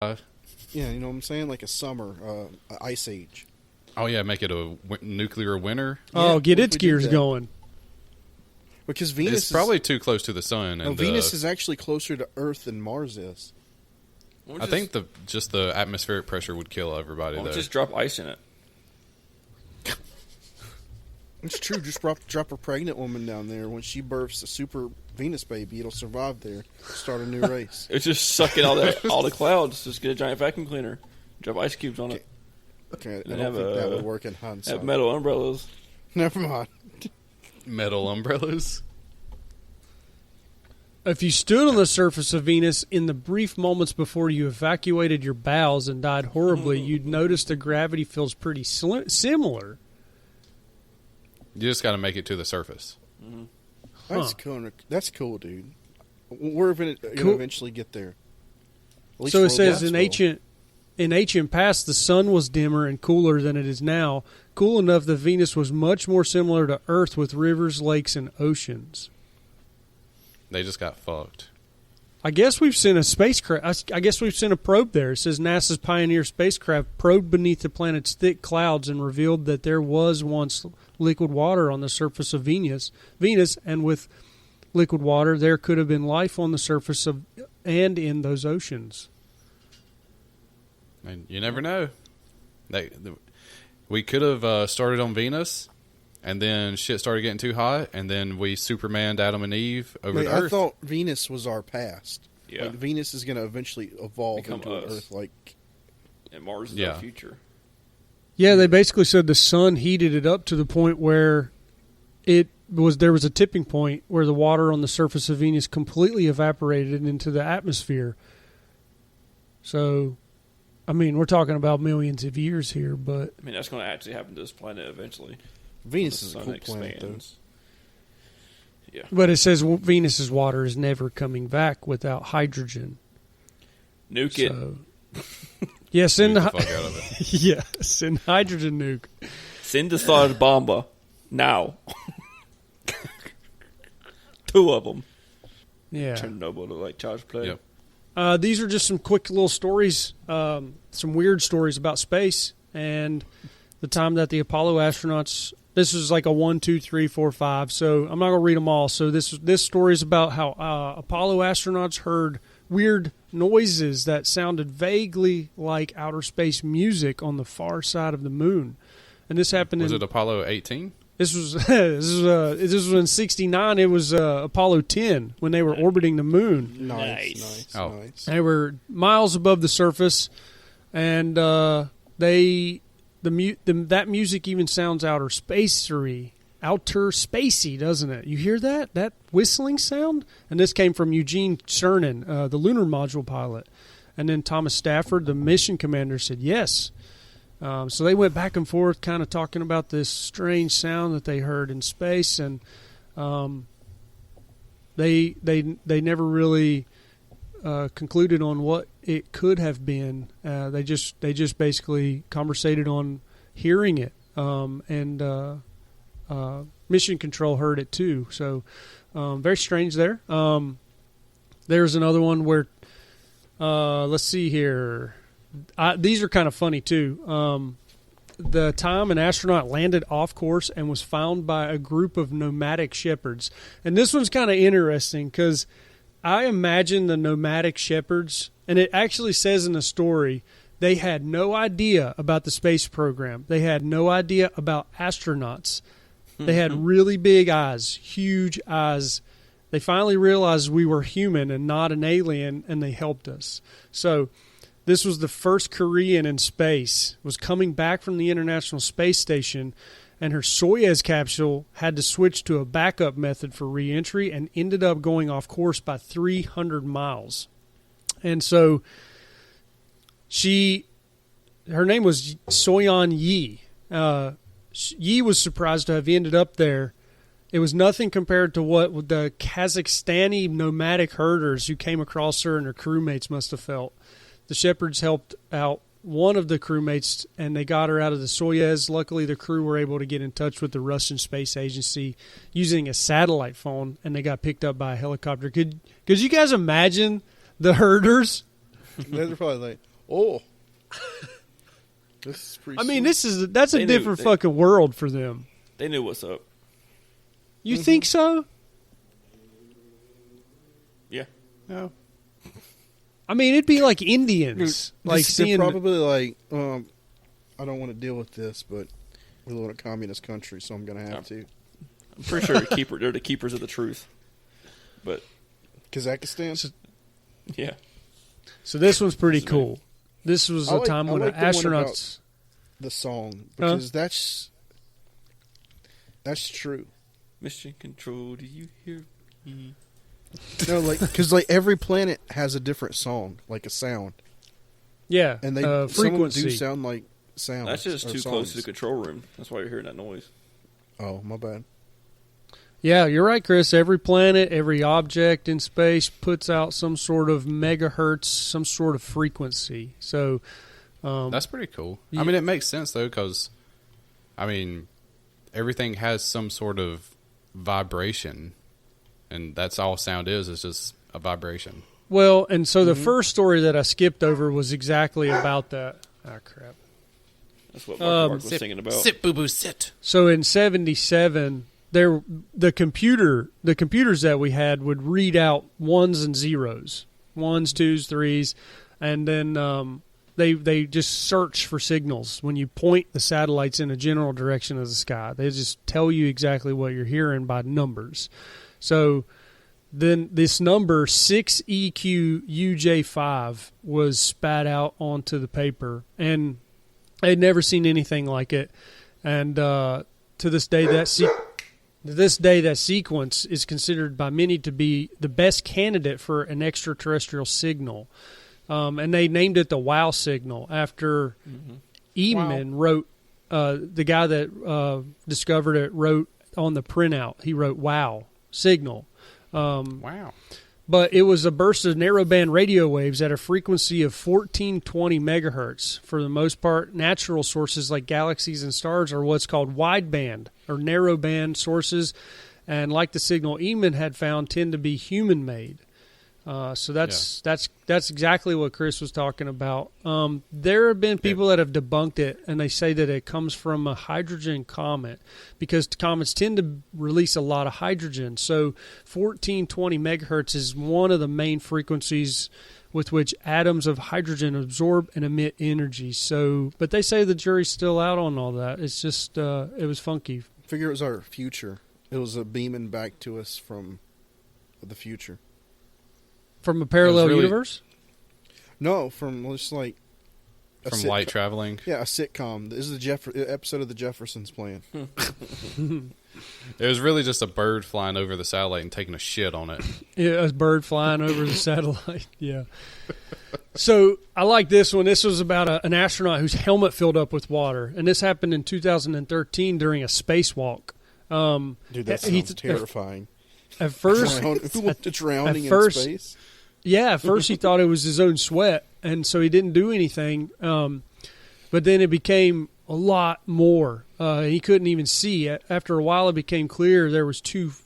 Yeah, you know what I'm saying? Like a summer, ice age. Oh, yeah, make it a nuclear winter. Oh, Yeah, get what if its we did gears that? going. Because Venus It's probably too close to the sun. And Venus is actually closer to Earth than Mars is. I think the atmospheric pressure would kill everybody, Why though. don't just drop ice in it? It's true. Just drop a pregnant woman down there. When she births a super Venus baby, it'll survive there. Start a new race. It's just sucking all the clouds. Just get a giant vacuum cleaner. Drop ice cubes on it. Okay, I And don't have think that would work in hindsight. Have metal umbrellas. Never mind. Metal umbrellas. If you stood on the surface of Venus in the brief moments before you evacuated your bowels and died horribly, you'd notice the gravity feels pretty similar. You just got to make it to the surface. That's cool. That's cool, dude. We're going to Cool. eventually get there. At least So it world says class will. in ancient past, the sun was dimmer and cooler than it is now, cool enough that Venus was much more similar to Earth with rivers, lakes, and oceans. They just got fucked. I guess we've sent a spacecraft. I guess we've sent a probe there. It says NASA's Pioneer spacecraft probed beneath the planet's thick clouds and revealed that there was once liquid water on the surface of Venus, and with liquid water, there could have been life on the surface of and in those oceans. And you never know. We could have started on Venus, and then shit started getting too hot, and then we Supermaned Adam and Eve over to I Earth. thought Venus was our past. Yeah. Like Venus is going to eventually evolve Become into an us. Earth. Like, And Mars is Yeah. our future. Yeah, they basically said the sun heated it up to the point where there was a tipping point where the water on the surface of Venus completely evaporated into the atmosphere. So, I mean, we're talking about millions of years here, but I mean, that's going to actually happen to this planet eventually. Venus The is a sun cool planet, though. expands. Yeah. it says Venus's water is never coming back without hydrogen. Nuke it. So, yeah, send Nuke the fuck out of it. yeah, send hydrogen nuke. Send the third bomber. Now. 2 of them. Yeah. Chernobyl look like Charge Play. Yep. These are just some quick little stories, some weird stories about space and the time that the Apollo astronauts. This is like a 1, 2, 3, 4, 5. So I'm not gonna read them all. So this story is about how Apollo astronauts heard weird noises that sounded vaguely like outer space music on the far side of the moon, and this happened. Was it Apollo 18? This was this was in '69. It was Apollo 10 when they were orbiting the moon. Nice. Oh. Nice. They were miles above the surface, and that music even sounds outer spacey, doesn't it? You hear that whistling sound? And this came from Eugene Cernan, the lunar module pilot, and then Thomas Stafford, the mission commander, said yes. So they went back and forth, kind of talking about this strange sound that they heard in space, and they never really concluded on what it could have been. They just basically conversated on hearing it, and Mission Control heard it too. So very strange there. There's another one where let's see here. These are kind of funny too. The time an astronaut landed off course and was found by a group of nomadic shepherds. And this one's kind of interesting because I imagine the nomadic shepherds, and it actually says in the story, they had no idea about the space program. They had no idea about astronauts. They had really big eyes, huge eyes. They finally realized we were human and not an alien, and they helped us. So this was the first Korean in space, was coming back from the International Space Station, and her Soyuz capsule had to switch to a backup method for reentry and ended up going off course by 300 miles. And so her name was Soyeon Yi. Yi was surprised to have ended up there. It was nothing compared to what the Kazakhstani nomadic herders who came across her and her crewmates must have felt. The shepherds helped out one of the crewmates, and they got her out of the Soyuz. Luckily, the crew were able to get in touch with the Russian Space Agency using a satellite phone, and they got picked up by a helicopter. Could you guys imagine the herders? They're probably like, Oh. This is pretty I mean, sweet. that's a They knew- different they- fucking world for them. They knew what's up. You think so? Yeah. No. I mean, it'd be like Indians, like They're seeing. probably like, I don't want to deal with this, but we live in a communist country, so I'm going to have to. I'm pretty sure they're the keepers of the truth. But, Kazakhstan? yeah. So this one's pretty This is cool. This was I a like- time I when like the one astronauts. The song. Because that's true. Mission Control, do you hear me? No, like, because like every planet has a different song, like a sound. Yeah, And some of them frequency. do sound like sounds. That's just or too songs. close to the control room. That's why you're hearing that noise. Oh, my bad. Yeah, you're right, Chris. Every planet, every object in space puts out some sort of megahertz, some sort of frequency. So That's pretty cool. Yeah. I mean, it makes sense though, because I mean, everything has some sort of vibration, and that's all sound is just a vibration. well, and so the first story that I skipped over was exactly about that. Ah, crap. That's what Mark was Sit, singing about. sit, boo boo, sit. So in '77, the computers that we had would read out ones and zeros, ones, twos, threes, and then they just search for signals. When you point the satellites in a general direction of the sky, they just tell you exactly what you're hearing by numbers. So then this number 6EQUJ5 was spat out onto the paper, and I had never seen anything like it. And to this day, that sequence is considered by many to be the best candidate for an extraterrestrial signal. And they named it the WOW signal after Eamon wrote, the guy that discovered it wrote on the printout, he wrote WOW signal. Wow. But it was a burst of narrowband radio waves at a frequency of 1420 megahertz. For the most part, natural sources like galaxies and stars are what's called wideband or narrowband sources, and like the signal Eamon had found, tend to be human-made. So that's exactly what Chris was talking about. There have been people that have debunked it, and they say that it comes from a hydrogen comet because comets tend to release a lot of hydrogen. So 1420 megahertz is one of the main frequencies with which atoms of hydrogen absorb and emit energy. So, but they say the jury's still out on all that. It's just it was funky. Figure it was our future. It was a beaming back to us from the future. From a parallel really- universe? No, from just like a From sitcom. light traveling. Yeah, a sitcom. This is the episode of The Jeffersons playing. It was really just a bird flying over the satellite and taking a shit on it. Yeah, a bird flying over the satellite. Yeah. So I like this one. This was about an astronaut whose helmet filled up with water, and this happened in 2013 during a spacewalk. Dude, that He- sounds terrifying. At first, Who wants to drowning at first- in space? yeah, at first he thought it was his own sweat, and so he didn't do anything. But then it became a lot more. He couldn't even see. After a while, it became clear there was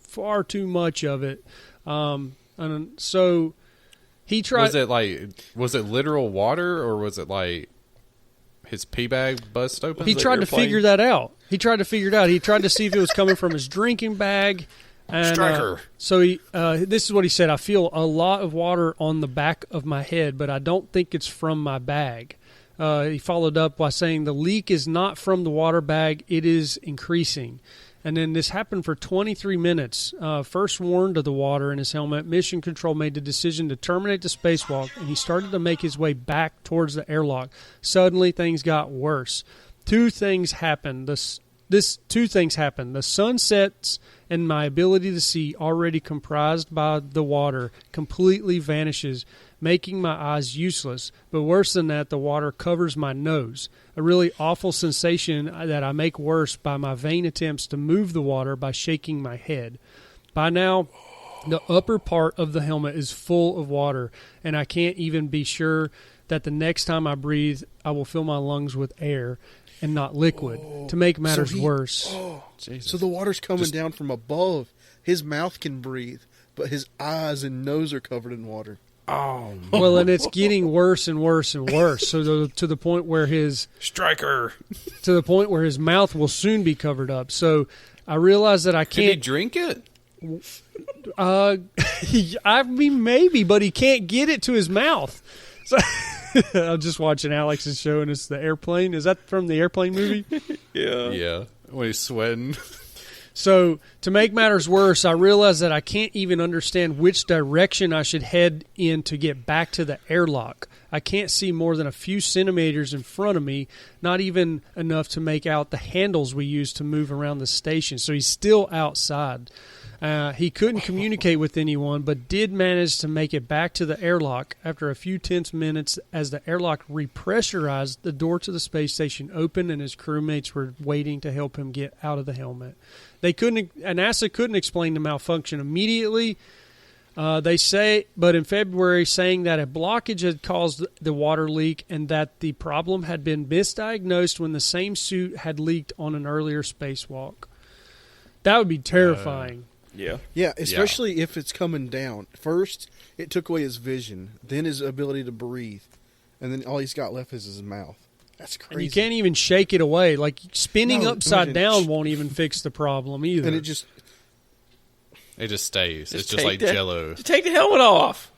far too much of it. And so he tried. Was it literal water, or was it like his pee bag bust open? He Was it tried to airplane? figure that out. He tried to figure it out. He tried to see if it was coming from his drinking bag. And, Striker. so this is what he said. I feel a lot of water on the back of my head, but I don't think it's from my bag. He followed up by saying the leak is not from the water bag. It is increasing. And then this happened for 23 minutes. First warned of the water in his helmet, Mission Control made the decision to terminate the spacewalk, and he started to make his way back towards the airlock. Suddenly, things got worse. Two things happened. Two things happened. The sun sets, and my ability to see, already comprised by the water, completely vanishes, making my eyes useless. But worse than that, the water covers my nose. A really awful sensation that I make worse by my vain attempts to move the water by shaking my head. By now, the upper part of the helmet is full of water, and I can't even be sure that the next time I breathe, I will fill my lungs with air and not liquid. To make matters worse. So the water's coming down from above. His mouth can breathe, but his eyes and nose are covered in water. Oh, Well, and it's getting worse and worse and worse. So to the point where his mouth will soon be covered up. So I realize that I can he can't. drink it? I mean, maybe, but he can't get it to his mouth. So I'm just watching Alex is showing us the airplane. Is that from the airplane movie? Yeah. When he's sweating. So, to make matters worse, I realize that I can't even understand which direction I should head in to get back to the airlock. I can't see more than a few centimeters in front of me, not even enough to make out the handles we use to move around the station. So, he's still outside. He couldn't communicate with anyone, but did manage to make it back to the airlock. After a few tense minutes, as the airlock repressurized, the door to the space station opened, and his crewmates were waiting to help him get out of the helmet. NASA couldn't explain the malfunction immediately. They say, but in February, saying that a blockage had caused the water leak and that the problem had been misdiagnosed when the same suit had leaked on an earlier spacewalk. That would be terrifying. Yeah, especially if it's coming down. First, it took away his vision, then his ability to breathe, and then all he's got left is his mouth. That's crazy. And you can't even shake it away. Like, spinning No, upside imagine- won't won't even fix the problem either. And it just... It just stays. It's just take like the- Jello. Just take the helmet off.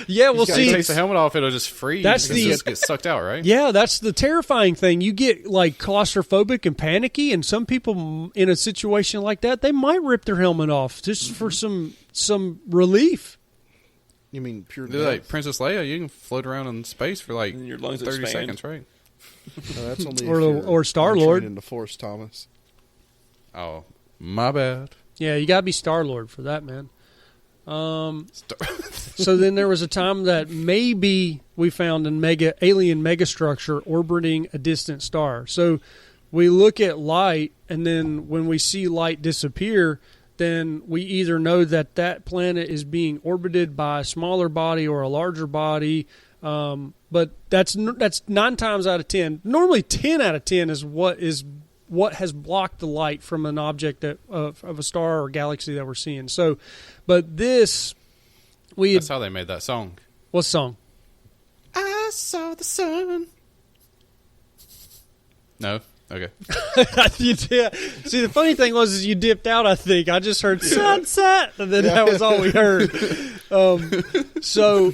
Yeah, we'll got- see. He takes the helmet off, it'll just freeze. That's because the- it just gets sucked out, right? Yeah, that's the terrifying thing. You get like claustrophobic and panicky, and some people in a situation like that, they might rip their helmet off just for some relief. You mean pure They're death? like Princess Leia, you can float around in space for like And your lungs 30 expand. seconds, right? No, that's only Or- if you're or Star-Lord. in the Force, Thomas. Oh, my bad. Yeah, you got to be Star-Lord for that, man. So then there was a time that maybe we found an alien megastructure orbiting a distant star. So we look at light, and then when we see light disappear, then we either know that that planet is being orbited by a smaller body or a larger body. But that's 9 times out of 10. Normally 10 out of 10 is what has blocked the light from an object of a star or galaxy that we're seeing. So, but this That's how they made that song. what song? I saw the sun. No? Okay. You did. See, the funny thing was, is you dipped out. I think I just heard sunset, and then that was all we heard. So,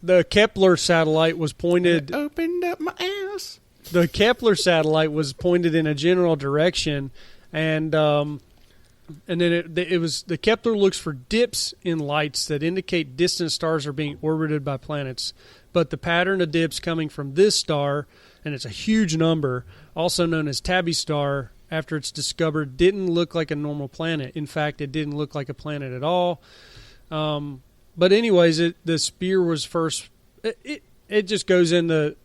the Kepler satellite was pointed. Opened up my ass. The Kepler satellite was pointed in a general direction, and then it was the Kepler looks for dips in lights that indicate distant stars are being orbited by planets. But the pattern of dips coming from this star, and it's a huge number, also known as Tabby star, after it's discovered, didn't look like a normal planet. In fact, it didn't look like a planet at all. But anyways, the spear was first. It just goes into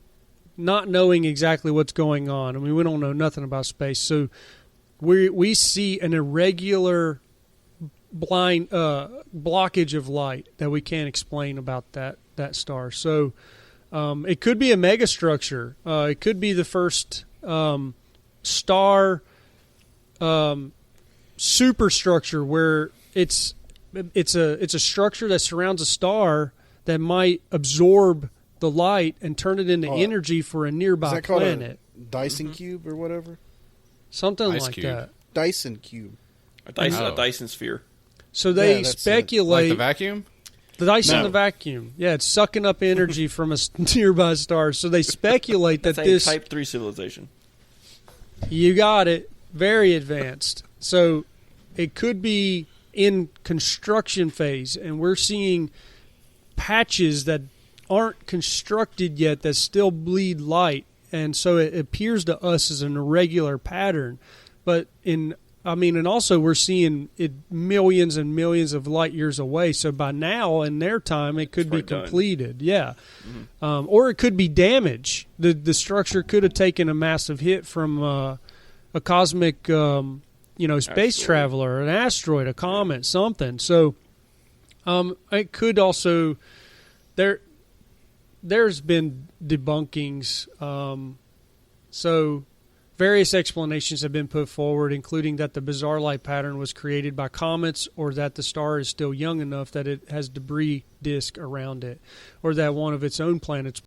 not knowing exactly what's going on. I mean, we don't know nothing about space, so we see an irregular blind blockage of light that we can't explain about that star. So it could be a megastructure. It could be the first star superstructure where it's a structure that surrounds a star that might absorb the light and turn it into energy for a Is nearby that called planet. a Dyson cube or whatever? Something Ice like cube. that. Dyson cube. A Dyson, Oh. a Dyson sphere. So they Yeah, that's it. speculate Like the vacuum? the Dyson No. the vacuum. Yeah, it's sucking up energy from a nearby star. So they speculate that That's a this Type 3 civilization. you got it, very advanced. So it could be in construction phase, and we're seeing patches that aren't constructed yet that still bleed light, and so it appears to us as an irregular pattern. But and also we're seeing it millions and millions of light years away. So by now, in their time, it could be probably done. completed. Yeah, or it could be damage. The structure could have taken a massive hit from a cosmic, space Asteroid. traveler, an asteroid, a comet, something. So it could also there's been debunkings. So Various explanations have been put forward, including that the bizarre light pattern was created by comets, or that the star is still young enough that it has debris disk around it, or that one of its own planets